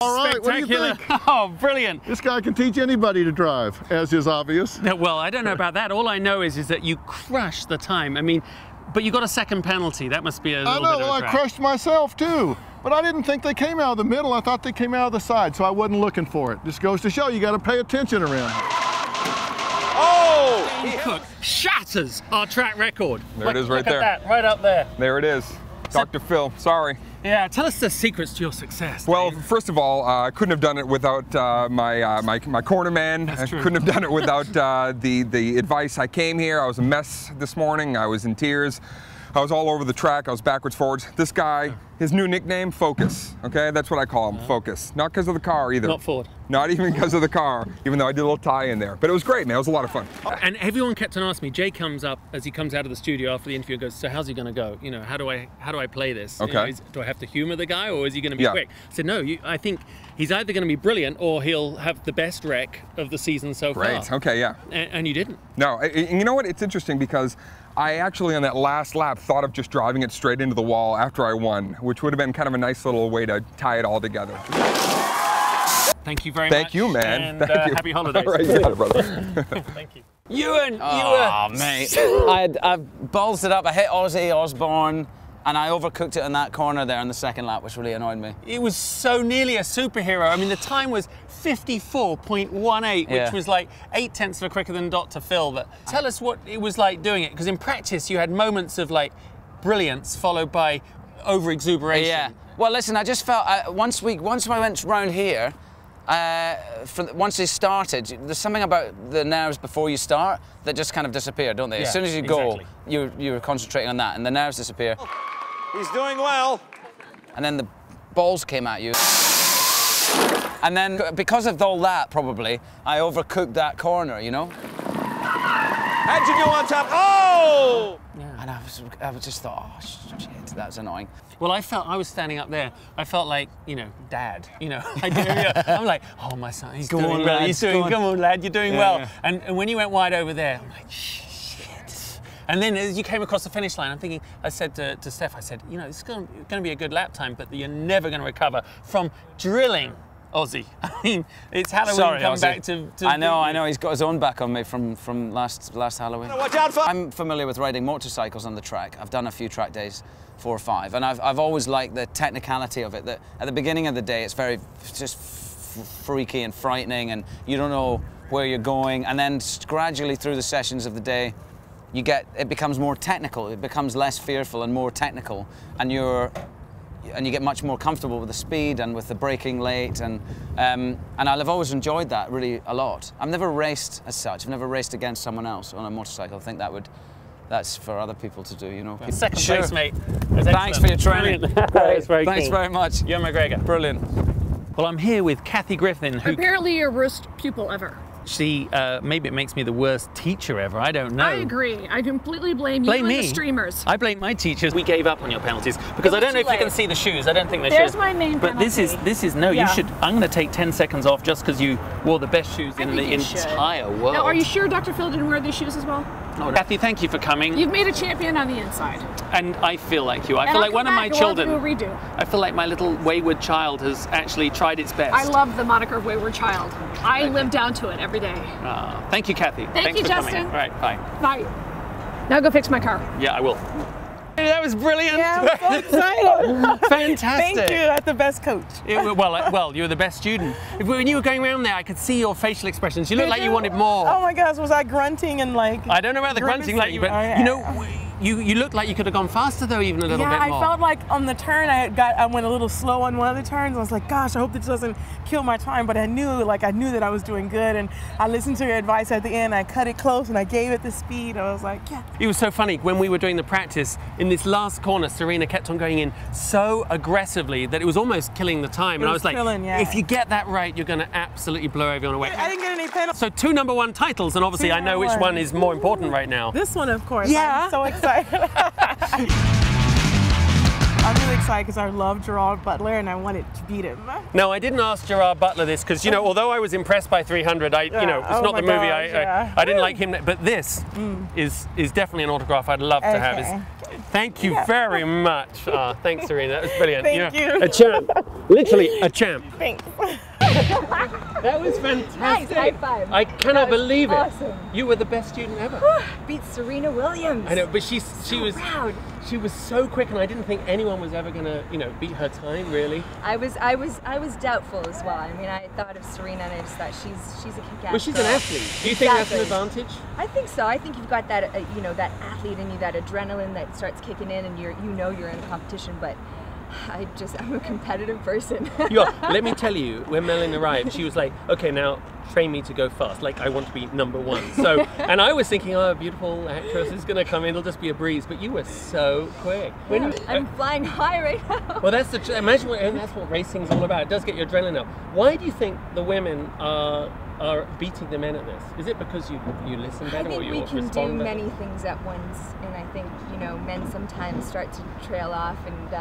All right, what do you think? Oh, brilliant. This guy can teach anybody to drive, as is obvious. Well, I don't know about that. All I know is that you crushed the time. I mean, but you got a second penalty. That must be a little bit of a I drag. crushed myself too. But I didn't think they came out of the middle. I thought they came out of the side, so I wasn't looking for it. Just goes to show you got to pay attention around. Oh! Dane Cook shatters our track record. There it is right there. Look at that, right up there. There it is. Dr. Phil, sorry. Yeah, tell us the secrets to your success. Well, Dane. first of all, I couldn't have done it without my corner man. That's true. I couldn't have done it without the advice. I came here, I was a mess this morning, I was in tears. I was all over the track, I was backwards, forwards. This guy, his new nickname, Focus, okay? That's what I call him, Focus. Not because of the car either. Not Ford. Not even because of the car, even though I did a little tie in there. But it was great, man, it was a lot of fun. And everyone kept on asking me, Jay comes up, as he comes out of the studio after the interview and goes, so how's he gonna go? You know, how do I play this? Okay. You know, do I have to humor the guy or is he gonna be Yeah. quick? I said, no, I think he's either gonna be brilliant or he'll have the best wreck of the season so far. Great, okay, yeah. And you didn't. No, and you know what, it's interesting because I actually on that last lap thought of just driving it straight into the wall after I won, which would have been kind of a nice little way to tie it all together. Thank you very much. Thank you, man. And Thank you. happy holidays. All right, you got it, brother. Thank you. Ewan, Oh, mate. I ballsed it up. I hit Ozzy Osbourne, and I overcooked it in that corner there in the second lap, which really annoyed me. it was so nearly a superhero. I mean, the time was 54.18, which was like 0.8 quicker than Dr. Phil. But tell us what it was like doing it, because in practice you had moments of like brilliance followed by over-exuberation. Yeah. Well, listen, I just felt once I went round here, once they started, there's something about the nerves before you start that just kind of disappear, don't they? Yeah, as soon as you go, exactly. you're concentrating on that, and the nerves disappear. He's doing well. And then the balls came at you. And then, because of all that, probably, I overcooked that corner, you know? How'd you do on top? Oh! And I just thought, oh, shit, that's annoying. Well, I was standing up there. I felt like, you know, Dad. You know, I'm like, oh, my son, he's doing well. lad, He's doing, come on, lad, you're doing Yeah, well. yeah. And when you went wide over there, I'm like, shit. And then as you came across the finish line, I'm thinking, I said to Steph, I said, you know, it's going to be a good lap time, but you're never going to recover from drilling Ozzy. I mean, it's Halloween. Sorry, come Ozzy. back to I know. He's got his own back on me from last Halloween. Watch out for... I'm familiar with riding motorcycles on the track. I've done a few track days, 4 or 5, and I've always liked the technicality of it. That at the beginning of the day, it's very just freaky and frightening, and you don't know where you're going. And then gradually through the sessions of the day, it becomes more technical. It becomes less fearful and more technical, and you get much more comfortable with the speed and with the braking late, and I've always enjoyed that really a lot. I've never raced as such. I've never raced against someone else on a motorcycle. I think that's for other people to do, you know. Second place, mate. Thanks for your training. That's very Thanks cool. very much. Ewan McGregor. Brilliant. Well, I'm here with Kathy Griffin, who Apparently your worst pupil ever. she maybe it makes me the worst teacher ever. I don't know. I agree. I completely blame you Blame and me. the streamers. I blame my teachers. We gave up on your penalties because I don't know if you can see the shoes. I don't think they should. There's my main But this is no. Yeah. You should. I'm going to take 10 seconds off just because you wore the best shoes in think the you should. entire world. Now, are you sure Dr. Phil didn't wear these shoes as well? Oh, Kathy, thank you for coming. You've made a champion on the inside. And I feel like you. I And feel I'll like come one of back my and we'll children. do a redo. I feel like my little wayward child has actually tried its best. I love the moniker of wayward child. I live down to it every day. Thank you, Kathy. Thank Thanks you, for coming. Justin. All right, bye. Bye. Now go fix my car. Yeah, I will. That was brilliant. Yeah, I'm so excited. Fantastic. Thank you. That's the best coach. Well, you were the best student. When you were going around there, I could see your facial expressions. You looked like you wanted more. Oh my gosh, was I grunting and like? I don't know about the grunting like you, but you know, you looked like you could have gone faster though, even a little bit more. Yeah, I felt like on the turn I went a little slow on one of the turns. I was like, gosh, I hope this doesn't kill my time. But I knew that I was doing good, and I listened to your advice at the end. I cut it close and I gave it the speed. I was like, yeah. It was so funny when we were doing the practice in this last corner. Serena kept on going in so aggressively that it was almost killing the time. And I was like, if you get that right, you're going to absolutely blow everyone away. I didn't get any penalties. So 2 #1 titles, and obviously I know which one is more important right now. This one, of course. Yeah. I'm so excited. I'm really excited because I love Gerard Butler and I wanted to beat him. No, I didn't ask Gerard Butler this because, you know, although I was impressed by 300, it's not the movie. I didn't like him, but this is definitely an autograph I'd love to have. Thank you very much. Thanks, Serena. That was brilliant. Thank you. A champ. literally a champ. Thanks. That was fantastic. Nice, high five. I cannot believe it. Awesome. You were the best student ever. Beat Serena Williams. I know, but she was proud. She was so quick, and I didn't think anyone was ever gonna, you know, beat her time. Really. I was doubtful as well. I mean, I thought of Serena, and I just thought she's a kick-ass. Well, she's girl. an athlete. Do you think that's an Exactly. advantage? I think so. I think you've got that, you know, that athlete in you, that adrenaline that starts kicking in, and you're in a competition. But I'm a competitive person. Let me tell you, when Malin arrived, she was like, okay, now train me to go fast. Like, I want to be #1. So, and I was thinking, oh, a beautiful actress is going to come in, it'll just be a breeze. But you were so quick. Yeah, I'm flying high right now. Well, that's imagine and that's what racing's all about. It does get your adrenaline up. Why do you think the women are beating the men at this? Is it because you listen better, or you we can do respond better? many things at once, and I think, you know, men sometimes start to trail off, and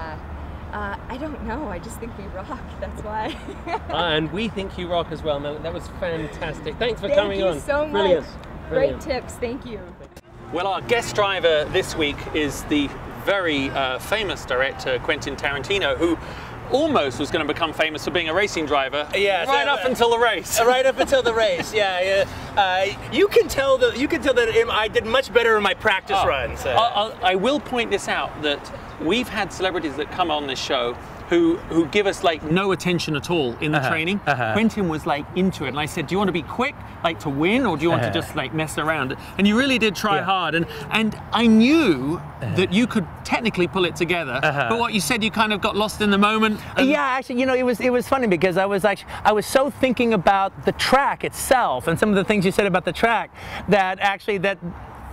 I don't know. I just think we rock. That's why. And we think you rock as well, Malin. That was fantastic. Thanks for coming on. Thank you so much. Brilliant. Great tips. Thank you. Well, our guest driver this week is the very famous director Quentin Tarantino, who almost was going to become famous for being a racing driver. Yeah, right up until the race. Right up until the race, yeah. You can tell that I did much better in my practice runs. I will point this out, that we've had celebrities that come on this show who give us like no attention at all in the training. Quentin was like into it, and I said, do you want to be quick, like to win, or do you want to just like mess around? And you really did try hard, and I knew that you could technically pull it together, but what you said, you kind of got lost in the moment. Yeah, actually, you know, it was funny because I was so thinking about the track itself and some of the things you said about the track that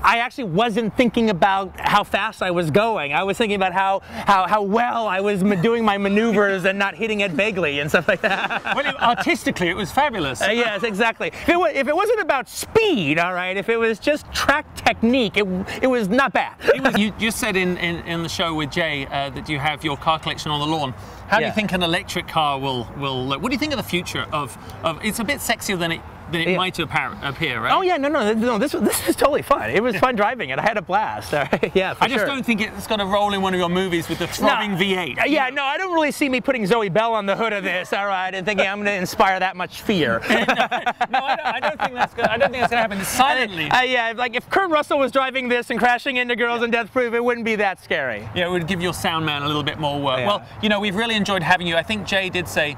I actually wasn't thinking about how fast I was going. I was thinking about how well I was doing my maneuvers and not hitting it vaguely and stuff like that. Well, artistically, it was fabulous. Yes, exactly. If it wasn't about speed, all right, if it was just track technique, it was not bad. You just said in the show with Jay that you have your car collection on the lawn. How do you think an electric car will look? What do you think of the future of it's a bit sexier than it might appear, right? Oh yeah, no, this is totally fun. It was fun driving it. I had a blast. Yeah, for I just don't think it's got a role in one of your movies with the throbbing V8. Yeah, no, I don't really see me putting Zoe Bell on the hood of this, all right, and thinking I'm going to inspire that much fear. No, I don't think that's going to happen. Silently. Yeah, like if Kurt Russell was driving this and crashing into Girls in Death Proof, it wouldn't be that scary. Yeah, it would give your sound man a little bit more work. Yeah. Well, you know, we've really enjoyed having you. I think Jay did say,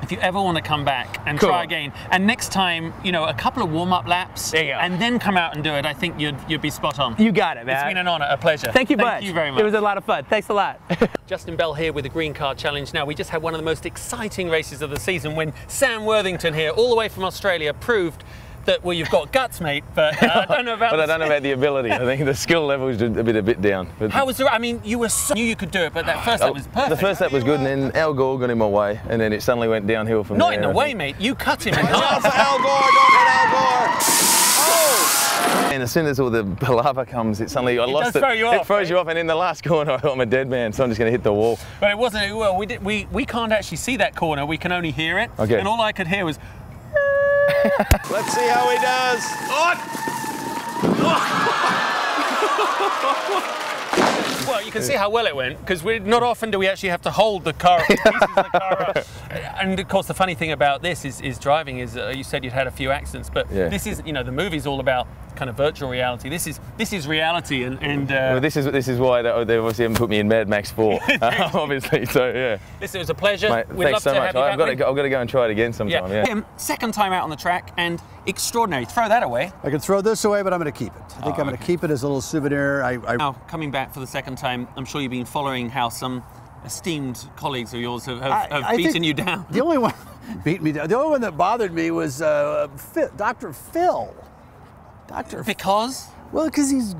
if you ever want to come back and try again, and next time, you know, a couple of warm-up laps, and then come out and do it, I think you'd be spot on. You got it, man. It's been an honor, a pleasure. Thank you, bud. Thank you very much. It was a lot of fun. Thanks a lot. Justin Bell here with the Green Card Challenge. Now, we just had one of the most exciting races of the season when Sam Worthington here, all the way from Australia, proved that, well, you've got guts, mate, but I don't know about But I don't know about the ability. I think the skill level is a bit down. But how was the, I mean, you knew you could do it, but that first lap was perfect. The first lap was good, and then Al Gore got in my way, and then it suddenly went downhill from there. Not in the way, mate. You cut him in half. Al Gore, don't hit Al Gore! Oh! And as soon as all the lava comes, I lost it. It throws you off, and in the last corner, I thought I'm a dead man, so I'm just going to hit the wall. But it wasn't. Well, we can't actually see that corner. We can only hear it. Okay. And all I could hear was. Let's see how he does. Well, you can see how well it went, because not often do we actually have to hold the car, pieces of the car up. And of course, the funny thing about this is driving is you said you'd had a few accidents, but this is, you know, the movie's all about kind of virtual reality. This is reality, and well, this is why they obviously haven't put me in Mad Max 4, obviously. So yeah. Listen, it was a pleasure. Mate, thanks so much. I've got to go and try it again sometime. Yeah. Second time out on the track, and extraordinary. Throw that away. I can throw this away, but I'm going to keep it. I think I'm going to keep it as a little souvenir. Now, coming back for the second time, I'm sure you've been following how some esteemed colleagues of yours have beaten you down. The only one beat me down. The only one that bothered me was Dr. Phil. Because? Well, because he's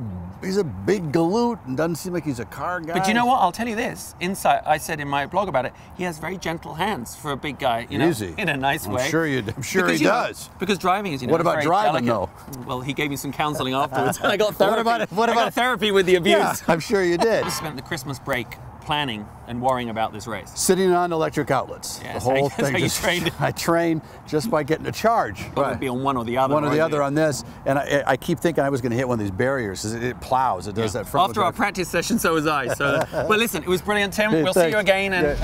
a big galoot and doesn't seem like he's a car guy. But you know what? I'll tell you this. Inside, I said in my blog about it, he has very gentle hands for a big guy. You know, Easy. In a nice way. I'm sure he does. Because driving is, you know, what about driving though? Well, he gave me some counselling afterwards. I got therapy. What about therapy with the abuse? Yeah, I'm sure you did. I spent the Christmas break planning and worrying about this race. Sitting on electric outlets. Yeah, the whole that's thing. How you trained. I train just by getting a charge. It would be on one or the other. One or the other on this, and I keep thinking I was going to hit one of these barriers. It plows. It does that front. After our practice session, so was I. So, well, listen, it was brilliant, Tim. We'll see you again. And